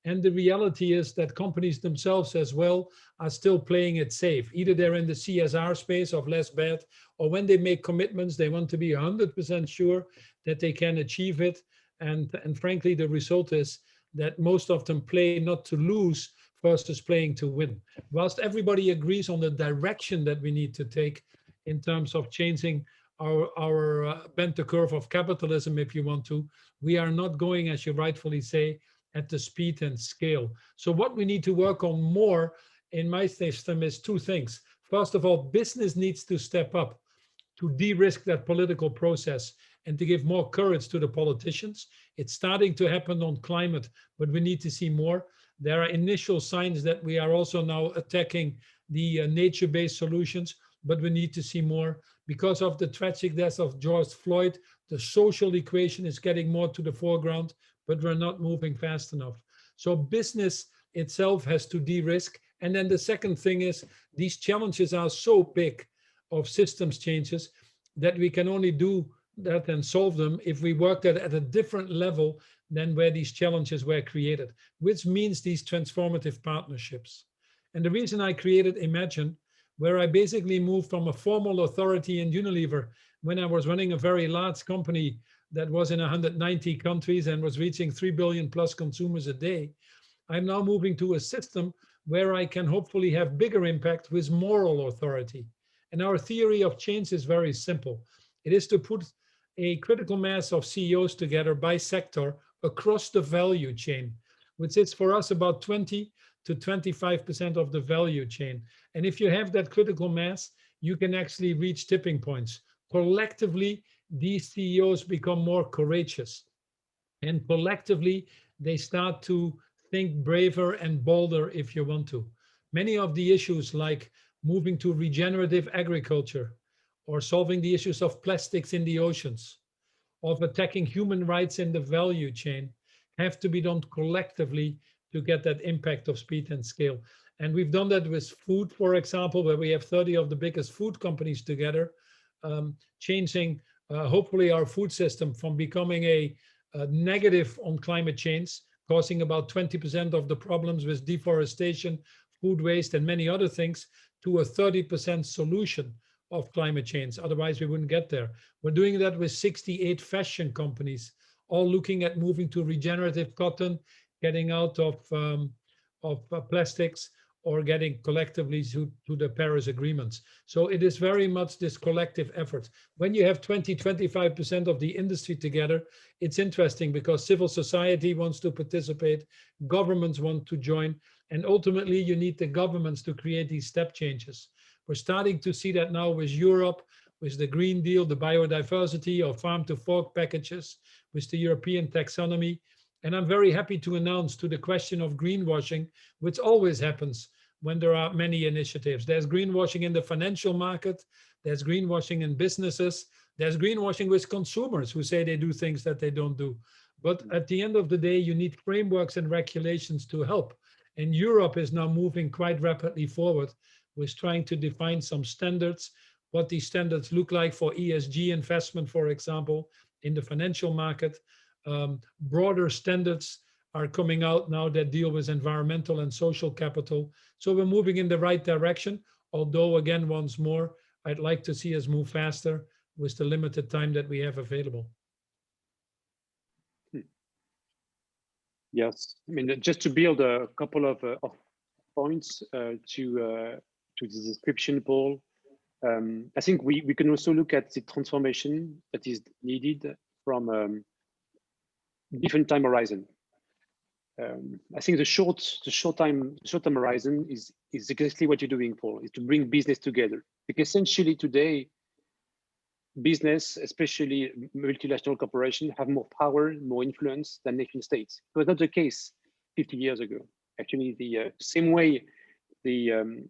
And the reality is that companies themselves as well are still playing it safe. Either they're in the CSR space of less bad, or when they make commitments, they want to be 100% sure that they can achieve it. And frankly, the result is that most of them play not to lose versus playing to win. Whilst everybody agrees on the direction that we need to take in terms of changing our bent the curve of capitalism, if you want to, we are not going, as you rightfully say, at the speed and scale. So what we need to work on more in my system is two things. First of all, business needs to step up to de-risk that political process and to give more courage to the politicians. It's starting to happen on climate, but we need to see more. There are initial signs that we are also now attacking the nature-based solutions, but we need to see more. Because of the tragic death of George Floyd, the social equation is getting more to the foreground, but we're not moving fast enough. So business itself has to de-risk. And then the second thing is these challenges are so big of systems changes that we can only do that and solve them if we work that at a different level than where these challenges were created, which means these transformative partnerships. And the reason I created Imagine, where I basically moved from a formal authority in Unilever when I was running a very large company that was in 190 countries and was reaching 3 billion plus consumers a day. I'm now moving to a system where I can hopefully have bigger impact with moral authority. And our theory of change is very simple. It is to put a critical mass of CEOs together by sector across the value chain, which is for us about 20 to 25% of the value chain. And if you have that critical mass, you can actually reach tipping points. Collectively, these CEOs become more courageous. And collectively, they start to think braver and bolder if you want to. Many of the issues like moving to regenerative agriculture or solving the issues of plastics in the oceans, of attacking human rights in the value chain have to be done collectively to get that impact of speed and scale. And we've done that with food, for example, where we have 30 of the biggest food companies together, changing hopefully our food system from becoming a negative on climate change, causing about 20% of the problems with deforestation, food waste, and many other things, to a 30% solution of climate change. Otherwise, we wouldn't get there. We're doing that with 68 fashion companies, all looking at moving to regenerative cotton, getting out of plastics, or getting collectively to the Paris agreements. So it is very much this collective effort. When you have 20-25% of the industry together, it's interesting because civil society wants to participate, governments want to join, and ultimately you need the governments to create these step changes. We're starting to see that now with Europe, with the Green Deal, the biodiversity or farm to fork packages, with the European taxonomy. And I'm very happy to announce to the question of greenwashing, which always happens when there are many initiatives. There's greenwashing in the financial market, there's greenwashing in businesses, there's greenwashing with consumers who say they do things that they don't do. But at the end of the day, you need frameworks and regulations to help. And Europe is now moving quite rapidly forward with trying to define some standards, what these standards look like for ESG investment, for example, in the financial market. Broader standards are coming out now that deal with environmental and social capital. So we're moving in the right direction, although again, once more, I'd like to see us move faster with the limited time that we have available. Yes, I mean, just to build a couple of points to the description, Paul, I think we can also look at the transformation that is needed from different time horizon. I think the short-term horizon is exactly what you're doing, Paul, is to bring business together. Because essentially today, business, especially multinational corporations, have more power, more influence than nation states. It was not the case 50 years ago. Actually, the same way the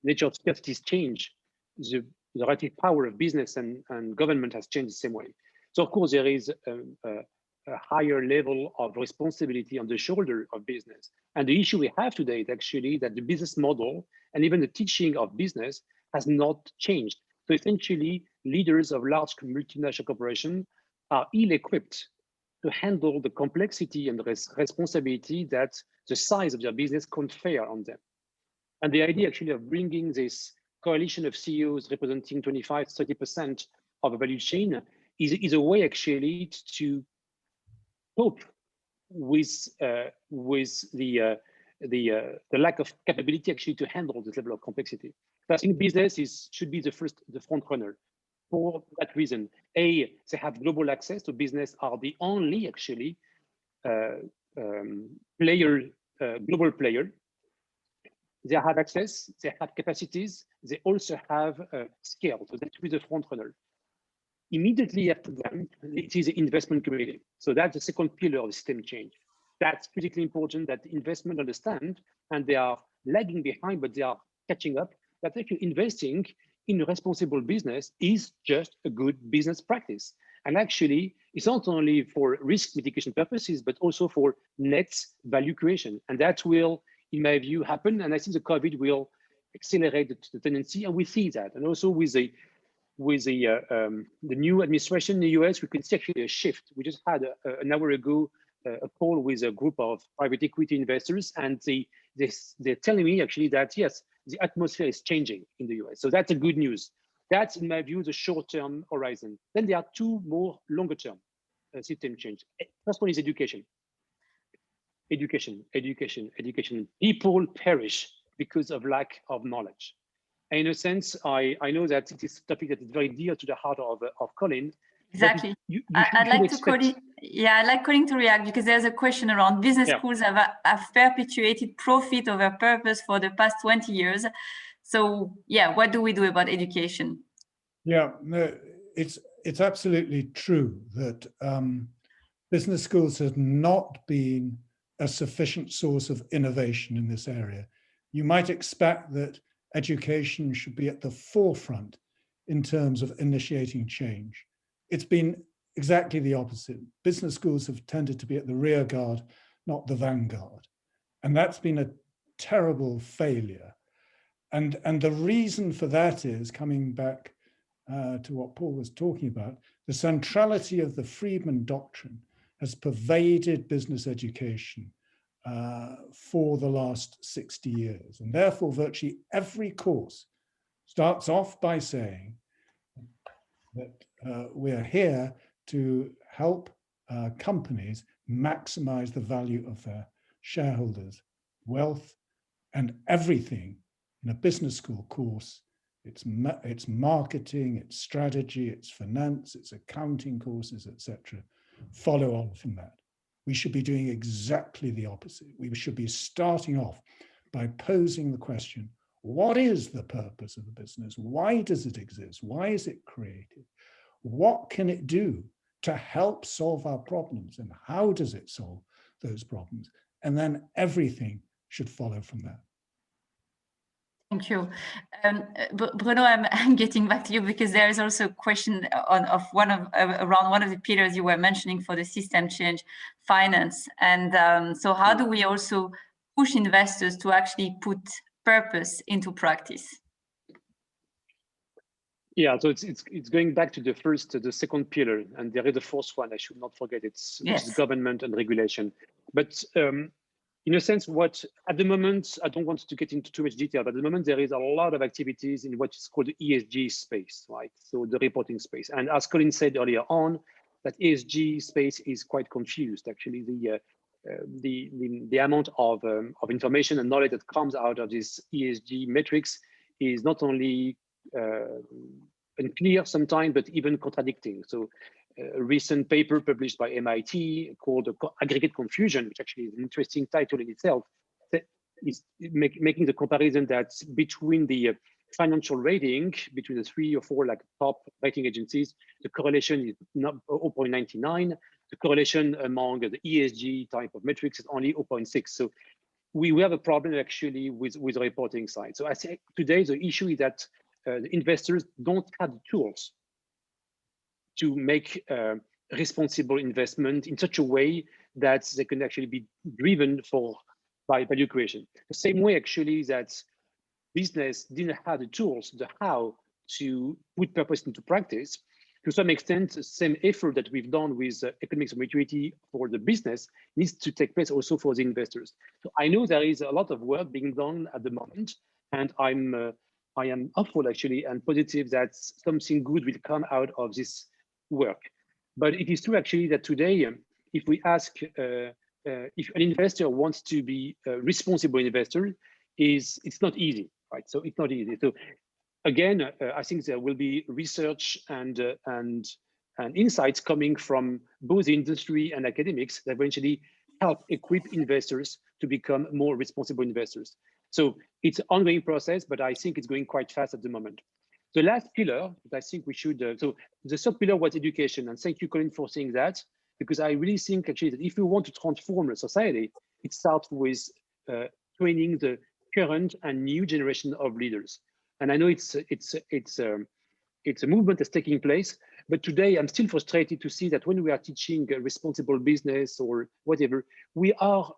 nature of scarcities change, the relative power of business and government has changed the same way. So of course, there is a higher level of responsibility on the shoulder of business. And the issue we have today is actually that the business model and even the teaching of business has not changed. So essentially, leaders of large multinational corporations are ill-equipped to handle the complexity and the responsibility that the size of their business confer on them. And the idea actually of bringing this coalition of CEOs representing 25-30% of the value chain is a way actually to cope with the lack of capability actually to handle this level of complexity. So I think business should be the front runner for that reason. A, they have global access to business, are the only actually global player. They have access, they have capacities, they also have scale. So that should be the front runner. Immediately after them, it is the investment community. So that's the second pillar of the system change. That's critically important that investment understand, and they are lagging behind, but they are catching up, that actually investing in a responsible business is just a good business practice. And actually, it's not only for risk mitigation purposes, but also for net value creation. And that will, in my view, happen. And I think the COVID will accelerate the tendency, and we see that. And also with the new administration in the US, we can see actually a shift. We just had an hour ago a call with a group of private equity investors, and they're telling me actually that yes, the atmosphere is changing in the US. So that's a good news. That's, in my view, the short-term horizon. Then there are two more longer-term system change. First one is education. Education. People perish because of lack of knowledge. And in a sense, I know that it is a topic that is very dear to the heart of Colin. Exactly. I'd like Colin to react, because there's a question around business schools have perpetuated profit over purpose for the past 20 years. So yeah, what do we do about education? Yeah, no, it's absolutely true that business schools have not been a sufficient source of innovation in this area. You might expect that education should be at the forefront in terms of initiating change. It's been exactly the opposite. Business schools have tended to be at the rear guard, not the vanguard. And that's been a terrible failure. And the reason for that is, coming back to what Paul was talking about, the centrality of the Friedman doctrine has pervaded business education for the last 60 years. And therefore, virtually every course starts off by saying that we're here to help companies maximize the value of their shareholders' wealth, and everything in a business school course, it's marketing, it's strategy, it's finance, it's accounting courses, etc. Follow on from that. We should be doing exactly the opposite. We should be starting off by posing the question, what is the purpose of the business? Why does it exist? Why is it created? What can it do to help solve our problems? And how does it solve those problems? And then everything should follow from that. Thank you. Bruno, I'm getting back to you because there is also a question around one of the pillars you were mentioning for the system change, finance. And so how do we also push investors to actually put purpose into practice? Yeah, so it's going back to the second pillar, and there is the fourth one. I should not forget. It's government and regulation. But in a sense, at the moment, I don't want to get into too much detail, but at the moment there is a lot of activities in what is called the ESG space, right? So the reporting space. And as Colin said earlier on, that ESG space is quite confused. Actually, the amount of information and knowledge that comes out of this ESG metrics is not only unclear sometimes, but even contradicting. So a recent paper published by MIT called Aggregate Confusion, which actually is an interesting title in itself, that is making the comparison that between the financial rating, between the 3 or 4 like top rating agencies, the correlation is not 0.99. The correlation among the ESG type of metrics is only 0.6. So we have a problem actually with the reporting side. So I say today the issue is that the investors don't have the tools to make responsible investment in such a way that they can actually be driven by value creation. The same way actually that business didn't have the tools, the how to put purpose into practice. To some extent, the same effort that we've done with Economics of Mutuality for the business needs to take place also for the investors. So I know there is a lot of work being done at the moment, and I am hopeful actually and positive that something good will come out of this work. But it is true actually that today, if we ask if an investor wants to be a responsible investor, it's not easy, right? So it's not easy. So again, I think there will be research and insights coming from both industry and academics that eventually help equip investors to become more responsible investors. So it's an ongoing process, but I think it's going quite fast at the moment. The last pillar that I think we should, so the third pillar was education. And thank you, Colin, for saying that, because I really think actually that if we want to transform a society, it starts with training the current and new generation of leaders. And I know it's a movement that's taking place, but today I'm still frustrated to see that when we are teaching responsible business or whatever, we are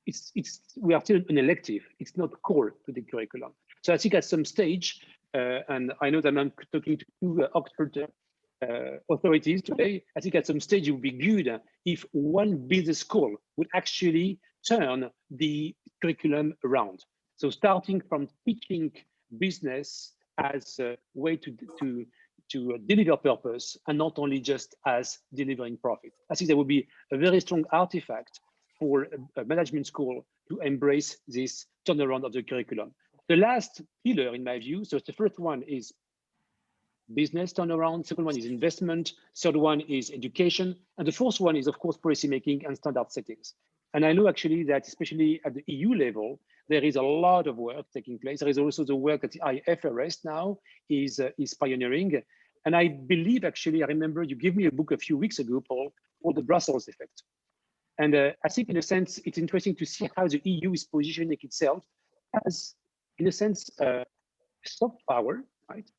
still an elective. It's not core to the curriculum. So I think at some stage, and I know that I'm talking to 2 Oxford authorities today, I think at some stage it would be good if one business school would actually turn the curriculum around. So starting from teaching business as a way to deliver purpose and not only just as delivering profit. I think there would be a very strong artifact for a management school to embrace this turnaround of the curriculum. The last pillar, in my view, so the first one is business turnaround, second one is investment, third one is education, and the fourth one is, of course, policy making and standard settings. And I know actually that, especially at the EU level, there is a lot of work taking place. There is also the work that the IFRS now is pioneering. And I believe, actually, I remember you gave me a book a few weeks ago, Paul, called The Brussels Effect. And I think, in a sense, it's interesting to see how the EU is positioning itself as, in a sense, soft power, right?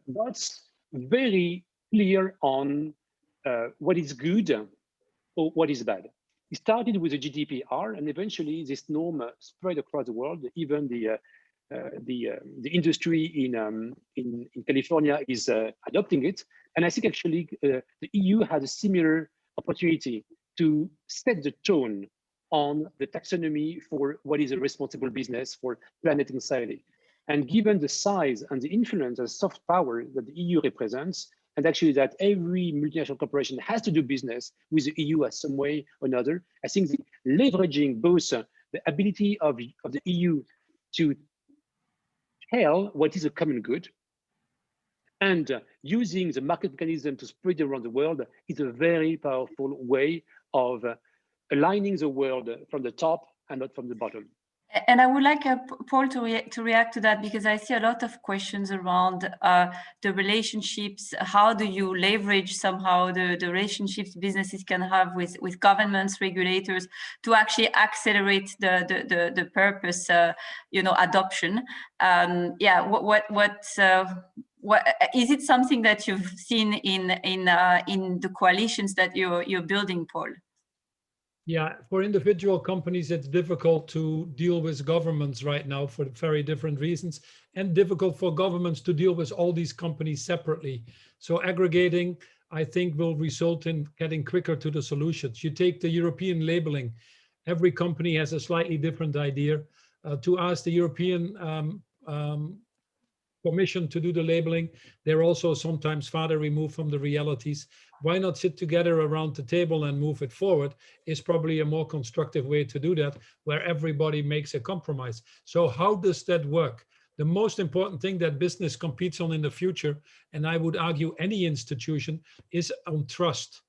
But very clear on what is good or what is bad. It started with the GDPR, and eventually this norm spread across the world. Even the industry in California is adopting it. And I think actually the EU has a similar opportunity to set the tone on the taxonomy for what is a responsible business for planet and society. And given the size and the influence and soft power that the EU represents, and actually that every multinational corporation has to do business with the EU in some way or another, I think leveraging both the ability of the EU to tell what is a common good and using the market mechanism to spread around the world is a very powerful way of aligning the world from the top and not from the bottom. And I would like Paul to react to that, because I see a lot of questions around the relationships. How do you leverage somehow the relationships businesses can have with governments, regulators, to actually accelerate the purpose, adoption? What is it something that you've seen in the coalitions that you're building, Paul? Yeah, for individual companies, it's difficult to deal with governments right now for very different reasons, and difficult for governments to deal with all these companies separately. So aggregating, I think, will result in getting quicker to the solutions. You take the European labeling, every company has a slightly different idea. To ask the European Commission to do the labeling, they're also sometimes farther removed from the realities. Why not sit together around the table and move it forward is probably a more constructive way to do that, where everybody makes a compromise. So how does that work? The most important thing that business competes on in the future, and I would argue any institution, is on trust.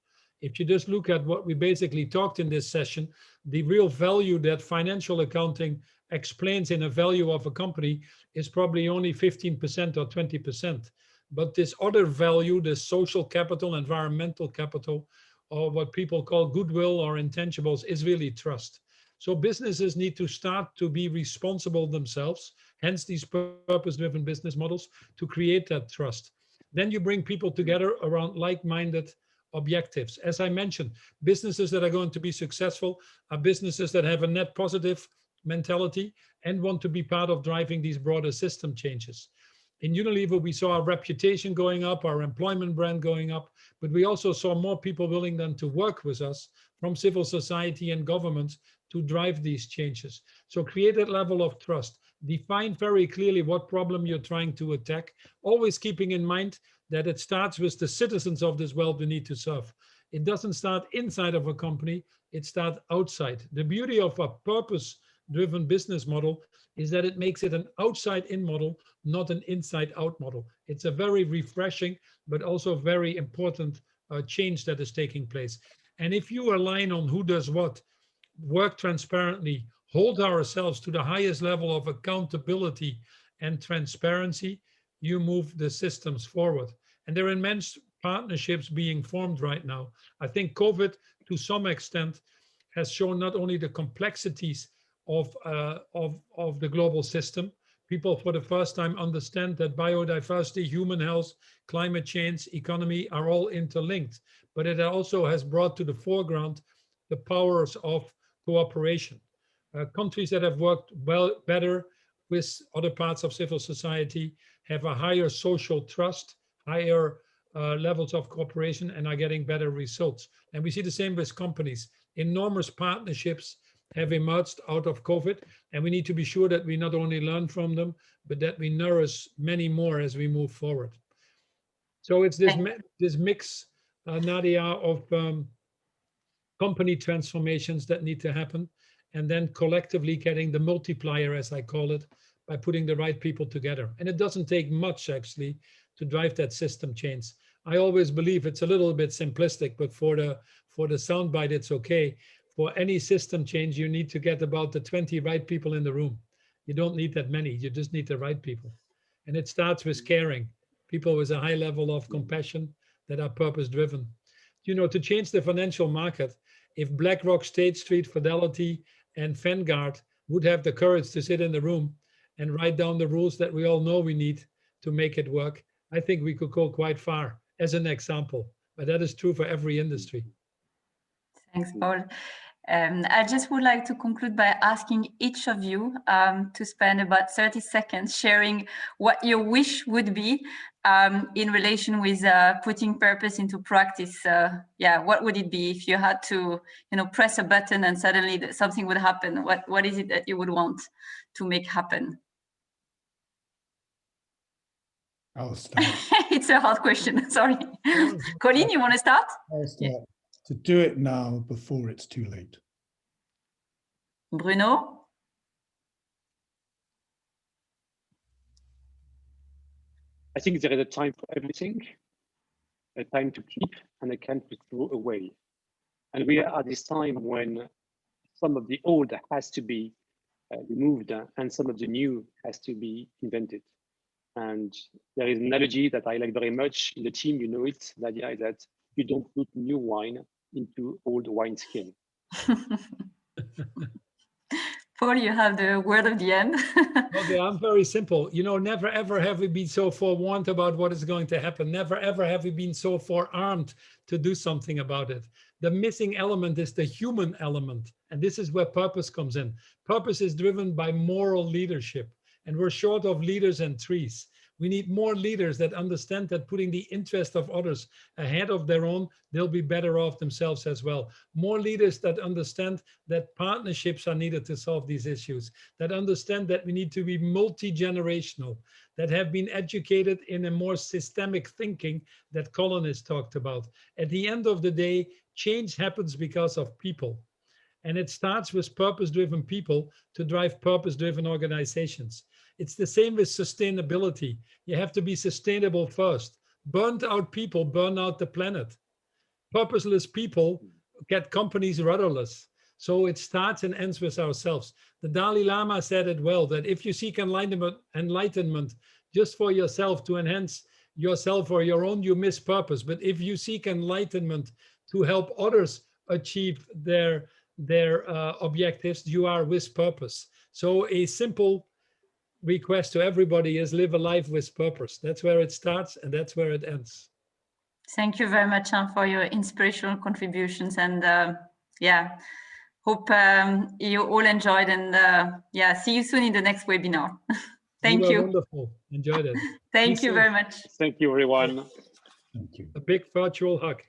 If you just look at what we basically talked in this session, the real value that financial accounting explains in a value of a company is probably only 15% or 20%. But this other value, the social capital, environmental capital, or what people call goodwill or intangibles, is really trust. So businesses need to start to be responsible themselves, hence these purpose-driven business models, to create that trust. Then you bring people together around like-minded objectives. As I mentioned, businesses that are going to be successful are businesses that have a net positive mentality and want to be part of driving these broader system changes. In Unilever, we saw our reputation going up, our employment brand going up, but we also saw more people willing then to work with us from civil society and governments to drive these changes. So create that level of trust. Define very clearly what problem you're trying to attack, always keeping in mind that it starts with the citizens of this world we need to serve. It doesn't start inside of a company, it starts outside. The beauty of a purpose-driven business model is that it makes it an outside-in model, not an inside-out model. It's a very refreshing, but also very important change that is taking place. And if you align on who does what, work transparently, hold ourselves to the highest level of accountability and transparency, you move the systems forward. And there are immense partnerships being formed right now. I think COVID, to some extent, has shown not only the complexities of the global system. People for the first time understand that biodiversity, human health, climate change, economy are all interlinked, but it also has brought to the foreground the powers of cooperation. Countries that have worked better with other parts of civil society have a higher social trust, higher levels of cooperation, and are getting better results. And we see the same with companies. Enormous partnerships have emerged out of COVID, and we need to be sure that we not only learn from them, but that we nourish many more as we move forward. So it's this mix, Nadia, of company transformations that need to happen, and then collectively getting the multiplier, as I call it, by putting the right people together. And it doesn't take much, actually, to drive that system change. I always believe it's a little bit simplistic, but for the soundbite, it's okay. For any system change, you need to get about the 20 right people in the room. You don't need that many, you just need the right people. And it starts with caring, people with a high level of compassion that are purpose-driven. You know, to change the financial market, if BlackRock, State Street, Fidelity, and Vanguard would have the courage to sit in the room and write down the rules that we all know we need to make it work, I think we could go quite far as an example, but that is true for every industry. Thanks, Paul. I just would like to conclude by asking each of you to spend about 30 seconds sharing what your wish would be in relation with putting purpose into practice. What would it be if you had to, press a button and suddenly something would happen? What is it that you would want to make happen? I'll start. It's a hard question. Sorry. Colin, you want to start? I'll start. To do it now before it's too late. Bruno? I think there is a time for everything, a time to keep and a time to throw away. And we are at this time when some of the old has to be removed and some of the new has to be invented. And there is an analogy that I like very much in the team, you know it, Nadia, is that you don't put new wine into old wineskin. Paul, you have the word of the end. Okay, I'm very simple. You know, never ever have we been so forewarned about what is going to happen. Never ever have we been so forearmed to do something about it. The missing element is the human element. And this is where purpose comes in. Purpose is driven by moral leadership. And we're short of leaders and trees. We need more leaders that understand that putting the interest of others ahead of their own, they'll be better off themselves as well. More leaders that understand that partnerships are needed to solve these issues, that understand that we need to be multi-generational, that have been educated in a more systemic thinking that Colin has talked about. At the end of the day, change happens because of people. And it starts with purpose-driven people to drive purpose-driven organizations. It's the same with sustainability. You have to be sustainable first. Burnt out people burn out the planet. Purposeless people get companies rudderless. So it starts and ends with ourselves. The Dalai Lama said it well, that if you seek enlightenment just for yourself to enhance yourself or your own, you miss purpose. But if you seek enlightenment to help others achieve their objectives, you are with purpose. So a simple request to everybody is live a life with purpose. That's where it starts and that's where it ends. Thank you very much for your inspirational contributions, and yeah, hope you all enjoyed, and yeah, see you soon in the next webinar. Thank you. Wonderful. Enjoyed it. Thank you very much. Thank you, everyone. Thank you. A big virtual hug.